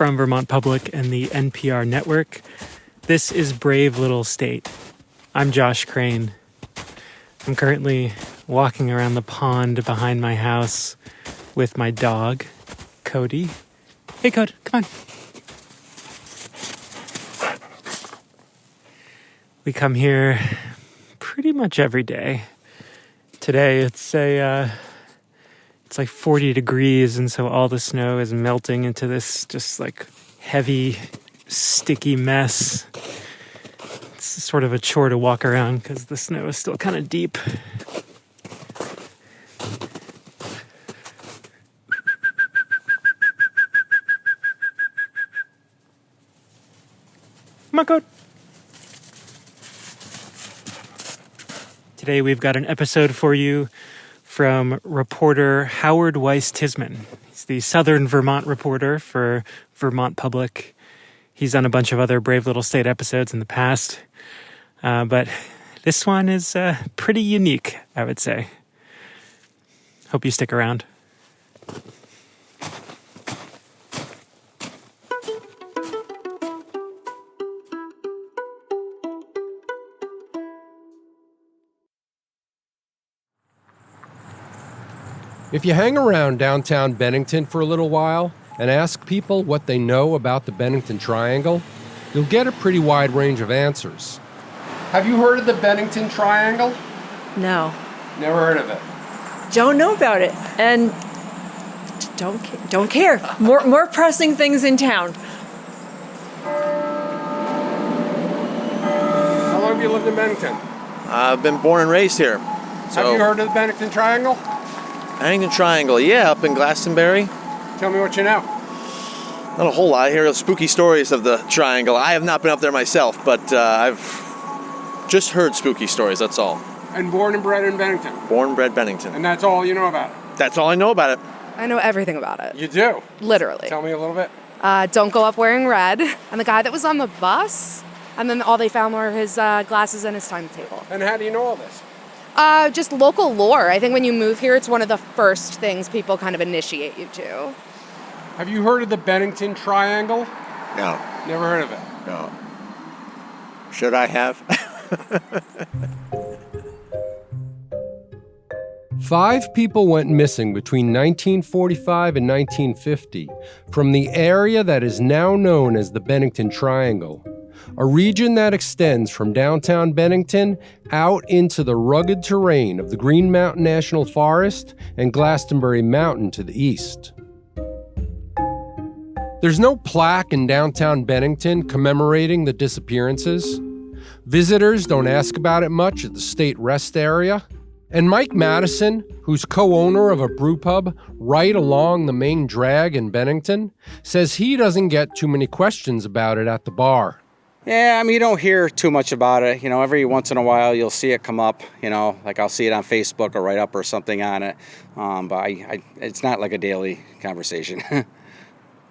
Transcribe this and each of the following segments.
from Vermont Public and the NPR Network. This is Brave Little State. I'm Josh Crane. I'm currently walking around the pond behind my house with my dog, Cody. Hey, Cody, come on. We come here pretty much every day. Today it's like 40 degrees, and so all the snow is melting into this just like heavy, sticky mess. It's sort of a chore to walk around because the snow is still kind of deep. Come on, Code. Today we've got an episode for you from reporter Howard Weiss-Tisman. He's the Southern Vermont reporter for Vermont Public. He's done a bunch of other Brave Little State episodes in the past. But this one is pretty unique, I would say. Hope you stick around. If you hang around downtown Bennington for a little while and ask people what they know about the Bennington Triangle, you'll get a pretty wide range of answers. Have you heard of the Bennington Triangle? No. Never heard of it. Don't know about it, and don't care. More pressing things in town. How long have you lived in Bennington? I've been born and raised here. Have you heard of the Bennington Triangle? Harrington Triangle, yeah, up in Glastonbury. Tell me what you know. Not a whole lot. I hear spooky stories of the Triangle. I have not been up there myself, but I've just heard spooky stories, that's all. And born and bred in Bennington? Born and bred Bennington. And that's all you know about it? That's all I know about it. I know everything about it. You do? Literally. Tell me a little bit. Don't go up wearing red. And the guy that was on the bus, and then all they found were his glasses and his timetable. And how do you know all this? Just local lore. I think when you move here, it's one of the first things people kind of initiate you to. Have you heard of the Bennington Triangle? No. Never heard of it? No. Should I have? 5 people went missing between 1945 and 1950 from the area that is now known as the Bennington Triangle, a region that extends from downtown Bennington out into the rugged terrain of the Green Mountain National Forest and Glastonbury Mountain to the east. There's no plaque in downtown Bennington commemorating the disappearances. Visitors don't ask about it much at the state rest area. And Mike Madison, who's co-owner of a brew pub right along the main drag in Bennington, says he doesn't get too many questions about it at the bar. Yeah, I mean, you don't hear too much about it. You know, every once in a while you'll see it come up, you know, like I'll see it on Facebook or write up or something on it. But it's not like a daily conversation.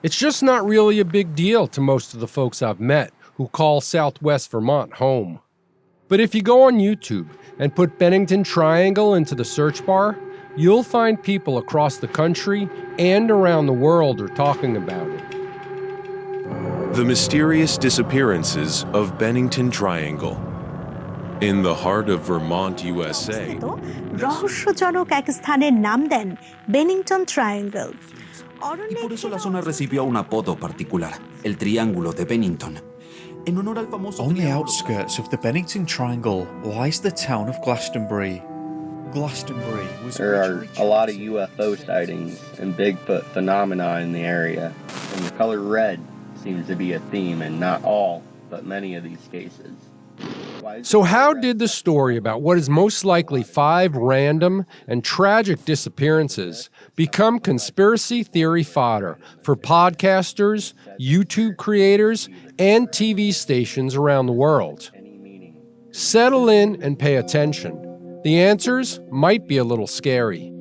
It's just not really a big deal to most of the folks I've met who call Southwest Vermont home. But if you go on YouTube and put Bennington Triangle into the search bar, you'll find people across the country and around the world are talking about it. The mysterious disappearances of Bennington Triangle. In the heart of Vermont, USA. রহস্যজনক এক স্থানের নাম দেন Bennington Triangle. Y por eso la zona recibió un apodo particular, el Triángulo de Bennington. En honor al famoso On the outskirts of the Bennington Triangle lies the town of Glastonbury. Glastonbury was There are a lot of UFO sightings and Bigfoot phenomena in the area, and the color red seems to be a theme in not all, but many of these cases. So how did the story about what is most likely 5 random and tragic disappearances become conspiracy theory fodder for podcasters, YouTube creators, and TV stations around the world? Settle in and pay attention. The answers might be a little scary.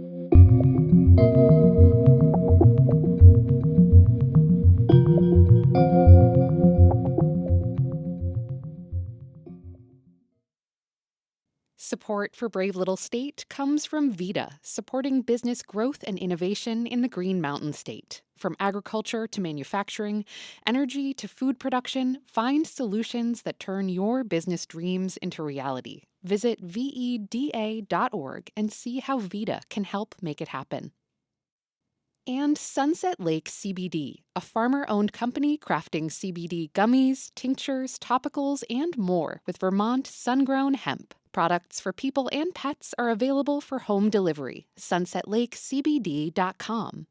Support for Brave Little State comes from VITA, supporting business growth and innovation in the Green Mountain State. From agriculture to manufacturing, energy to food production, find solutions that turn your business dreams into reality. Visit VEDA.org and see how VITA can help make it happen. And Sunset Lake CBD, a farmer-owned company crafting CBD gummies, tinctures, topicals, and more with Vermont sun-grown hemp. Products for people and pets are available for home delivery. SunsetLakeCBD.com.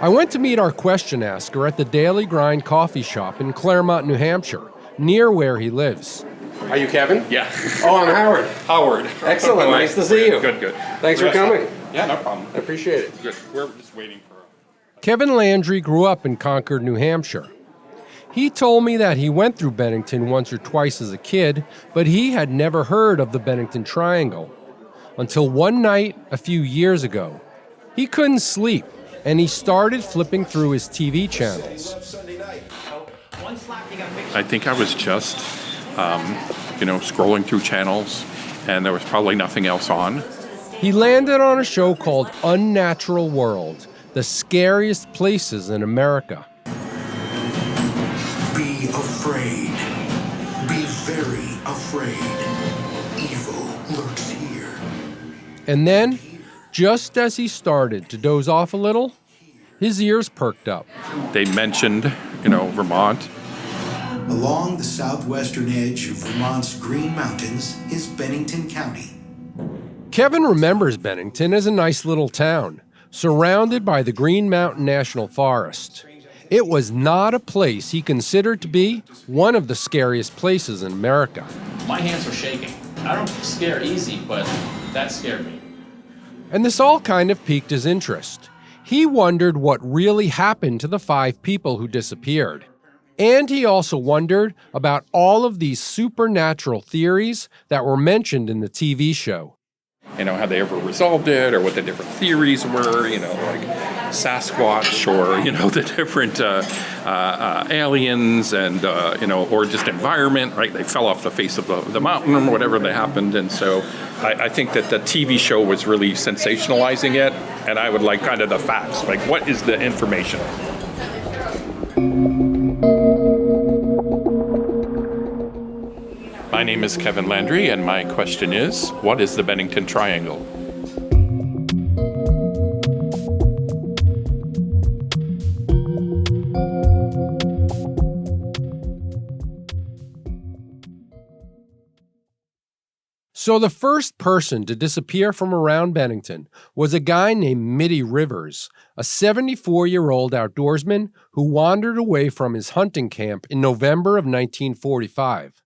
I went to meet our question asker at the Daily Grind coffee shop in Claremont, New Hampshire, near where he lives. Are you Kevin? Yeah. Oh, I'm Howard. Howard. Excellent. Nice to see you. Good, good. Thanks for coming. Yeah, no problem. I appreciate it. Good. We're just waiting for... Kevin Landry grew up in Concord, New Hampshire. He told me that he went through Bennington once or twice as a kid, but he had never heard of the Bennington Triangle. Until one night a few years ago. He couldn't sleep, and he started flipping through his TV channels. I think I was just, scrolling through channels, and there was probably nothing else on. He landed on a show called Unnatural World, the scariest places in America. Be afraid. Be very afraid. Evil lurks here. And then, just as he started to doze off a little, his ears perked up. They mentioned, Vermont. Along the southwestern edge of Vermont's Green Mountains is Bennington County. Kevin remembers Bennington as a nice little town, surrounded by the Green Mountain National Forest. It was not a place he considered to be one of the scariest places in America. My hands were shaking. I don't scare easy, but that scared me. And this all kind of piqued his interest. He wondered what really happened to the 5 people who disappeared. And he also wondered about all of these supernatural theories that were mentioned in the TV show. Had they ever resolved it, or what the different theories were, like Sasquatch, or, the different aliens, and, or just environment, right? They fell off the face of the mountain or whatever that happened. And so I think that the TV show was really sensationalizing it, and I would like kind of the facts, like what is the information? My name is Kevin Landry, and my question is, what is the Bennington Triangle? So the first person to disappear from around Bennington was a guy named Mitty Rivers, a 74-year-old outdoorsman who wandered away from his hunting camp in November of 1945.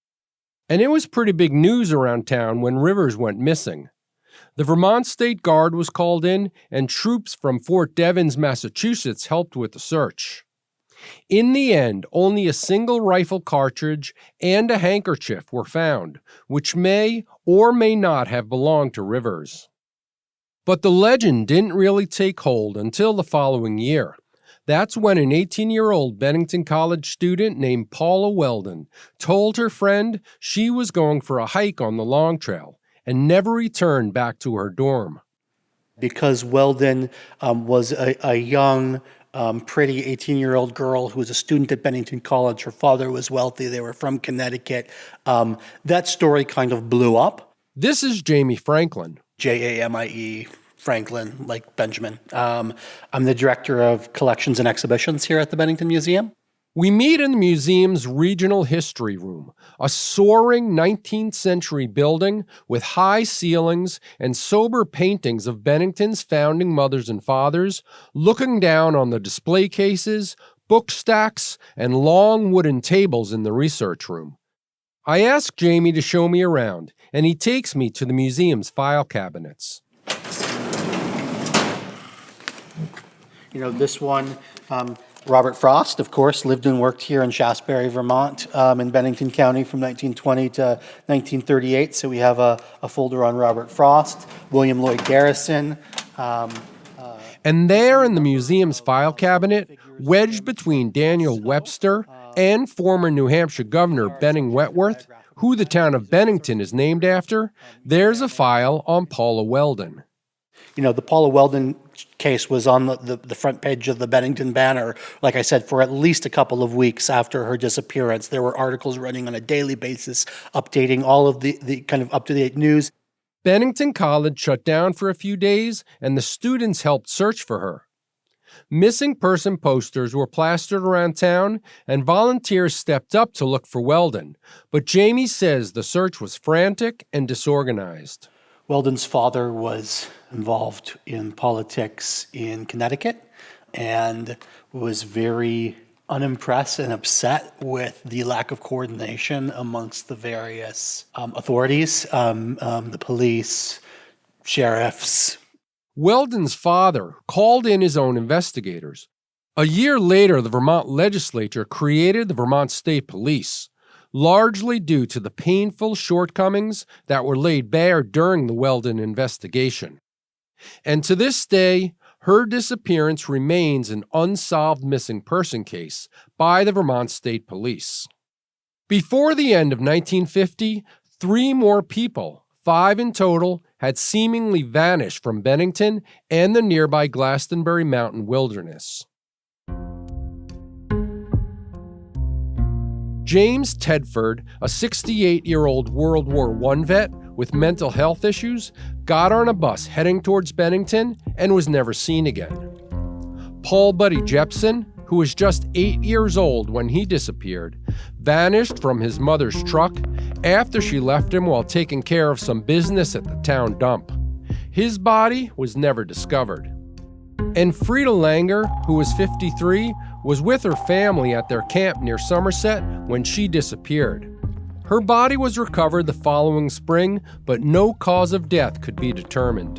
And it was pretty big news around town when Rivers went missing. The Vermont State Guard was called in, and troops from Fort Devens, Massachusetts helped with the search. In the end, only a single rifle cartridge and a handkerchief were found, which may or may not have belonged to Rivers. But the legend didn't really take hold until the following year. That's when an 18-year-old Bennington College student named Paula Weldon told her friend she was going for a hike on the Long Trail and never returned back to her dorm. Because Weldon was a young, pretty 18-year-old girl who was a student at Bennington College. Her father was wealthy. They were from Connecticut. That story kind of blew up. This is Jamie Franklin. Jamie Franklin, like Benjamin. I'm the director of collections and exhibitions here at the Bennington Museum. We meet in the museum's regional history room, a soaring 19th century building with high ceilings and sober paintings of Bennington's founding mothers and fathers, looking down on the display cases, book stacks, and long wooden tables in the research room. I ask Jamie to show me around, and he takes me to the museum's file cabinets. This one, Robert Frost, of course, lived and worked here in Shasberry, Vermont, in Bennington County from 1920 to 1938. So we have a folder on Robert Frost, William Lloyd Garrison. And there in the museum's file cabinet, wedged between Daniel Webster and former New Hampshire Governor Benning Wentworth, who the town of Bennington is named after, there's a file on Paula Weldon. You know, the Paula Weldon case was on the front page of the Bennington Banner, like I said, for at least a couple of weeks after her disappearance. There were articles running on a daily basis updating all of the kind of up-to-date news. Bennington College shut down for a few days, and the students helped search for her. Missing person posters were plastered around town, and volunteers stepped up to look for Weldon. But Jamie says the search was frantic and disorganized. Weldon's father was involved in politics in Connecticut and was very unimpressed and upset with the lack of coordination amongst the various authorities, the police, sheriffs. Weldon's father called in his own investigators. A year later, the Vermont legislature created the Vermont State Police, largely due to the painful shortcomings that were laid bare during the Weldon investigation. And to this day, her disappearance remains an unsolved missing person case by the Vermont State Police. Before the end of 1950, 3 more people, 5 in total, had seemingly vanished from Bennington and the nearby Glastonbury Mountain wilderness. James Tedford, a 68-year-old World War I vet with mental health issues, got on a bus heading towards Bennington and was never seen again. Paul Buddy Jepson, who was just 8 years old when he disappeared, vanished from his mother's truck after she left him while taking care of some business at the town dump. His body was never discovered. And Frida Langer, who was 53, was with her family at their camp near Somerset when she disappeared. Her body was recovered the following spring, but no cause of death could be determined.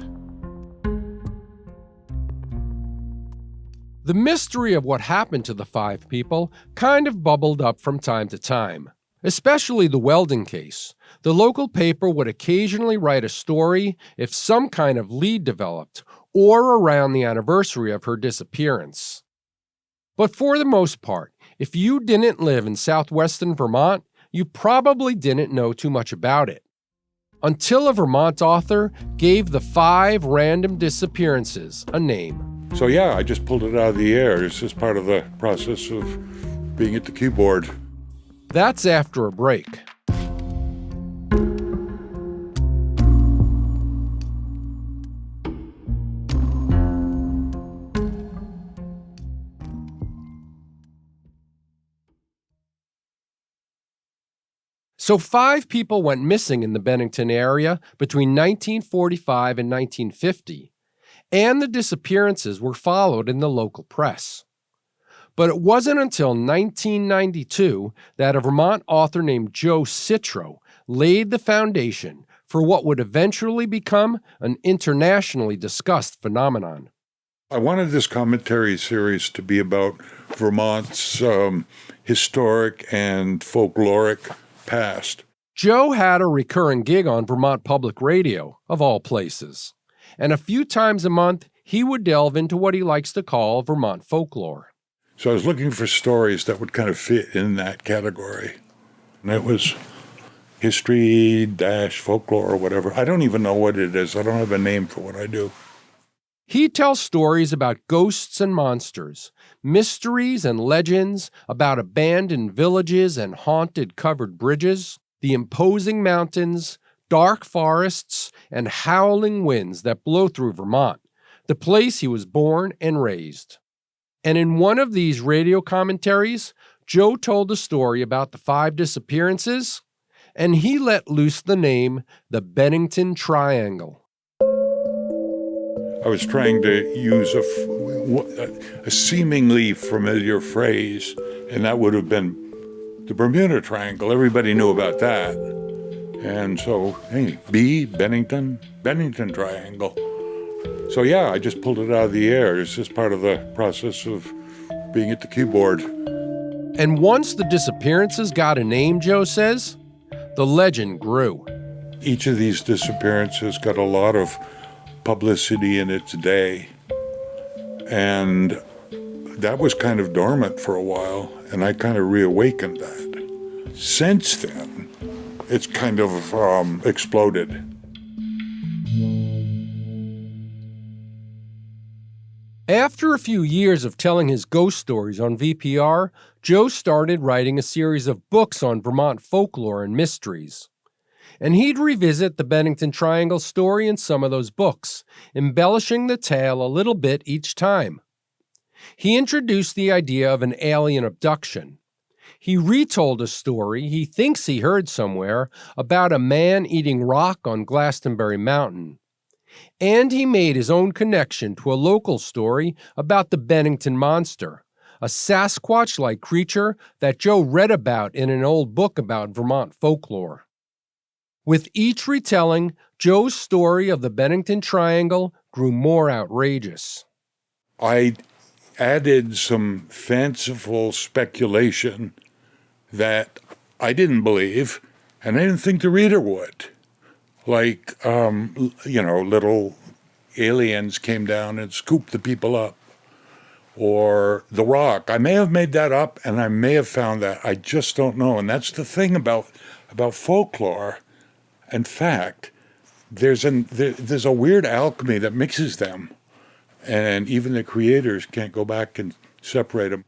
The mystery of what happened to the 5 people kind of bubbled up from time to time, especially the Weldon case. The local paper would occasionally write a story if some kind of lead developed, or around the anniversary of her disappearance. But for the most part, if you didn't live in southwestern Vermont, you probably didn't know too much about it. Until a Vermont author gave the 5 random disappearances a name. So yeah, I just pulled it out of the air. It's just part of the process of being at the keyboard. That's after a break. So 5 people went missing in the Bennington area between 1945 and 1950, and the disappearances were followed in the local press. But it wasn't until 1992 that a Vermont author named Joe Citro laid the foundation for what would eventually become an internationally discussed phenomenon. I wanted this commentary series to be about Vermont's historic and folkloric past. Joe had a recurring gig on Vermont Public Radio, of all places. And a few times a month, he would delve into what he likes to call Vermont folklore. So I was looking for stories that would kind of fit in that category. And it was history-folklore or whatever. I don't even know what it is. I don't have a name for what I do. He tells stories about ghosts and monsters, mysteries and legends, about abandoned villages and haunted covered bridges, the imposing mountains, dark forests, and howling winds that blow through Vermont, the place he was born and raised. And in one of these radio commentaries, Joe told a story about the 5 disappearances, and he let loose the name the Bennington Triangle. I was trying to use a seemingly familiar phrase, and that would have been the Bermuda Triangle. Everybody knew about that. And so, hey, Bennington Triangle. So yeah, I just pulled it out of the air. It's just part of the process of being at the keyboard. And once the disappearances got a name, Joe says, the legend grew. Each of these disappearances got a lot of publicity in its day. And that was kind of dormant for a while, and I kind of reawakened that. Since then, it's kind of exploded. After a few years of telling his ghost stories on VPR, Joe started writing a series of books on Vermont folklore and mysteries. And he'd revisit the Bennington Triangle story in some of those books, embellishing the tale a little bit each time. He introduced the idea of an alien abduction. He retold a story he thinks he heard somewhere about a man eating rock on Glastonbury Mountain. And he made his own connection to a local story about the Bennington Monster, a Sasquatch-like creature that Joe read about in an old book about Vermont folklore. With each retelling, Joe's story of the Bennington Triangle grew more outrageous. I added some fanciful speculation that I didn't believe, and I didn't think the reader would. Like, little aliens came down and scooped the people up. Or the rock. I may have made that up, and I may have found that. I just don't know. And that's the thing about folklore. In fact, there's a weird alchemy that mixes them, and even the creators can't go back and separate them.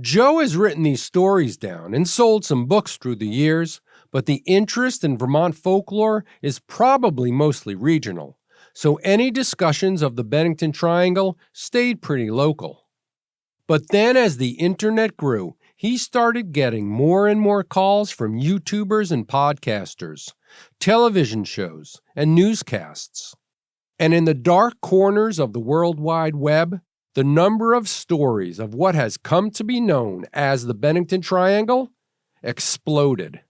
Joe has written these stories down and sold some books through the years, but the interest in Vermont folklore is probably mostly regional, so any discussions of the Bennington Triangle stayed pretty local. But then as the internet grew, he started getting more and more calls from YouTubers and podcasters, television shows, and newscasts. And in the dark corners of the World Wide Web, the number of stories of what has come to be known as the Bennington Triangle exploded.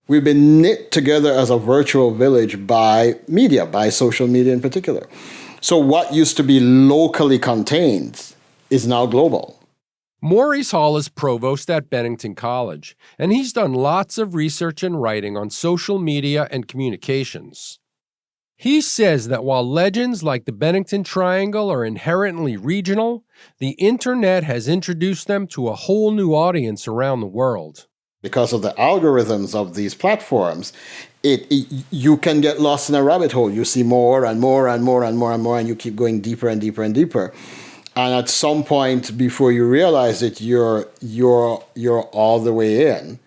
We've been knit together as a virtual village by media, by social media in particular. So what used to be locally contained is now global. Maurice Hall is provost at Bennington College, and he's done lots of research and writing on social media and communications. He says that while legends like the Bennington Triangle are inherently regional, the internet has introduced them to a whole new audience around the world. Because of the algorithms of these platforms, you can get lost in a rabbit hole. You see more and more and more and more and more, and you keep going deeper and deeper and deeper. And at some point, before you realize it, you're all the way in.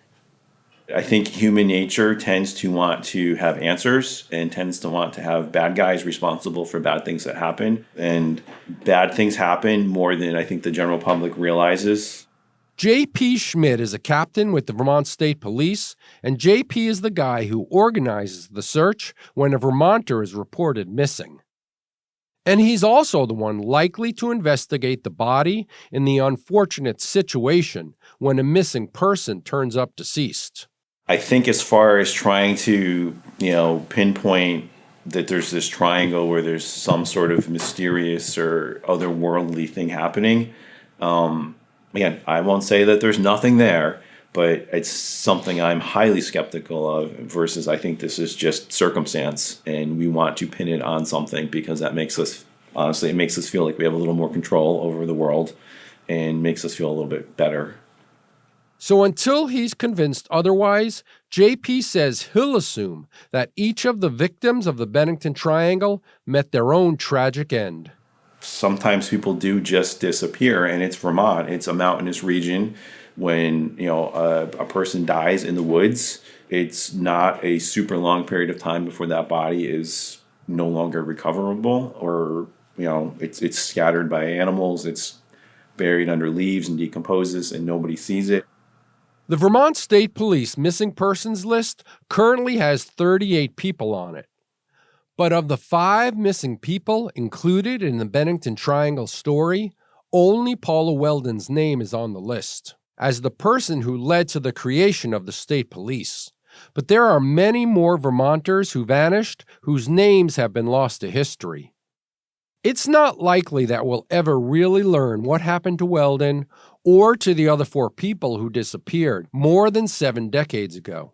I think human nature tends to want to have answers and tends to want to have bad guys responsible for bad things that happen. And bad things happen more than I think the general public realizes. J.P. Schmidt is a captain with the Vermont State Police, and J.P. is the guy who organizes the search when a Vermonter is reported missing. And he's also the one likely to investigate the body in the unfortunate situation when a missing person turns up deceased. I think as far as trying to, pinpoint that there's this triangle where there's some sort of mysterious or otherworldly thing happening, again, I won't say that there's nothing there, but it's something I'm highly skeptical of versus I think this is just circumstance and we want to pin it on something because that makes us, honestly, it makes us feel like we have a little more control over the world and makes us feel a little bit better. So until he's convinced otherwise, JP says he'll assume that each of the victims of the Bennington Triangle met their own tragic end. Sometimes people do just disappear, and it's Vermont. It's a mountainous region. When a person dies in the woods, it's not a super long period of time before that body is no longer recoverable, or it's scattered by animals. It's buried under leaves and decomposes, and nobody sees it. The Vermont State Police missing persons list currently has 38 people on it. But of the 5 missing people included in the Bennington Triangle story, only Paula Weldon's name is on the list, as the person who led to the creation of the state police. But there are many more Vermonters who vanished whose names have been lost to history. It's not likely that we'll ever really learn what happened to Weldon or to the other 4 people who disappeared more than 7 decades ago.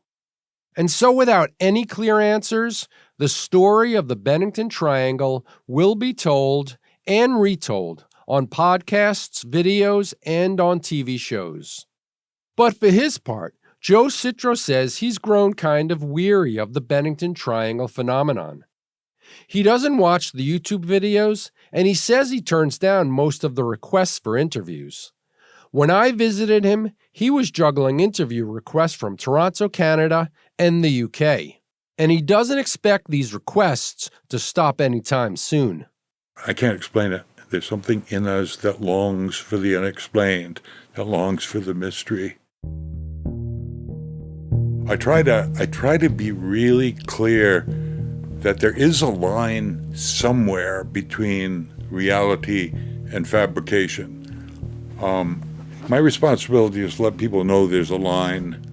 And so without any clear answers, the story of the Bennington Triangle will be told and retold on podcasts, videos, and on TV shows. But for his part, Joe Citro says he's grown kind of weary of the Bennington Triangle phenomenon. He doesn't watch the YouTube videos, and he says he turns down most of the requests for interviews. When I visited him, he was juggling interview requests from Toronto, Canada, and the UK. And he doesn't expect these requests to stop anytime soon. I can't explain it. There's something in us that longs for the unexplained, that longs for the mystery. I try to be really clear that there is a line somewhere between reality and fabrication. My responsibility is to let people know there's a line,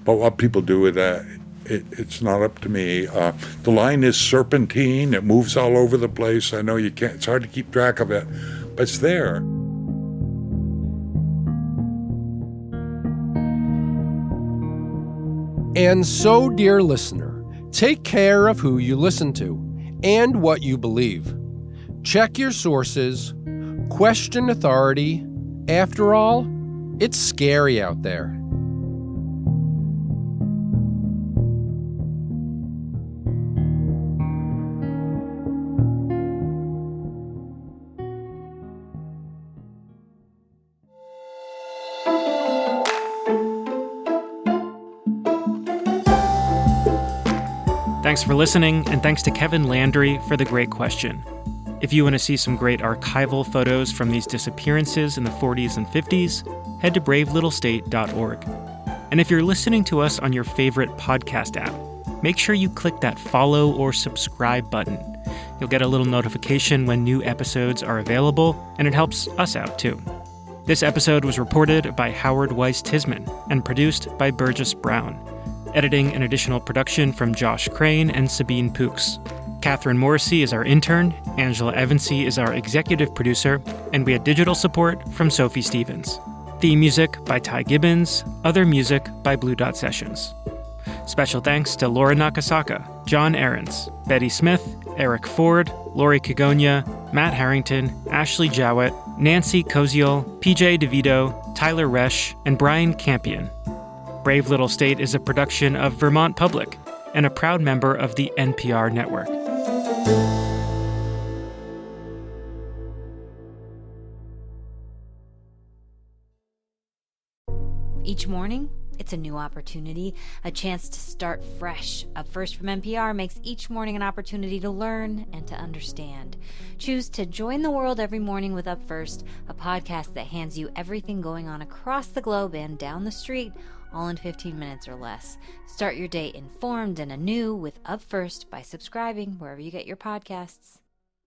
but what people do with that, it's not up to me. The line is serpentine, it moves all over the place. I know you can't, it's hard to keep track of it, but it's there. And so, dear listener, take care of who you listen to and what you believe. Check your sources, question authority. After all, it's scary out there. Thanks for listening, and thanks to Kevin Landry for the great question. If you want to see some great archival photos from these disappearances in the 40s and 50s, head to bravelittlestate.org. And if you're listening to us on your favorite podcast app, make sure you click that follow or subscribe button. You'll get a little notification when new episodes are available, and it helps us out too. This episode was reported by Howard Weiss Tisman and produced by Burgess Brown. Editing and additional production from Josh Crane and Sabine Pooks. Catherine Morrissey is our intern, Angela Evansy is our executive producer, and we had digital support from Sophie Stevens. Theme music by Ty Gibbons, other music by Blue Dot Sessions. Special thanks to Laura Nakasaka, John Ehrens, Betty Smith, Eric Ford, Laurie Kigonya, Matt Harrington, Ashley Jowet, Nancy Koziol, PJ DeVito, Tyler Resch, and Brian Campion. Brave Little State is a production of Vermont Public and a proud member of the NPR Network. Each morning, it's a new opportunity, a chance to start fresh. Up First from NPR makes each morning an opportunity to learn and to understand. Choose to join the world every morning with Up First, a podcast that hands you everything going on across the globe and down the street, all in 15 minutes or less. Start your day informed and anew with Up First by subscribing wherever you get your podcasts.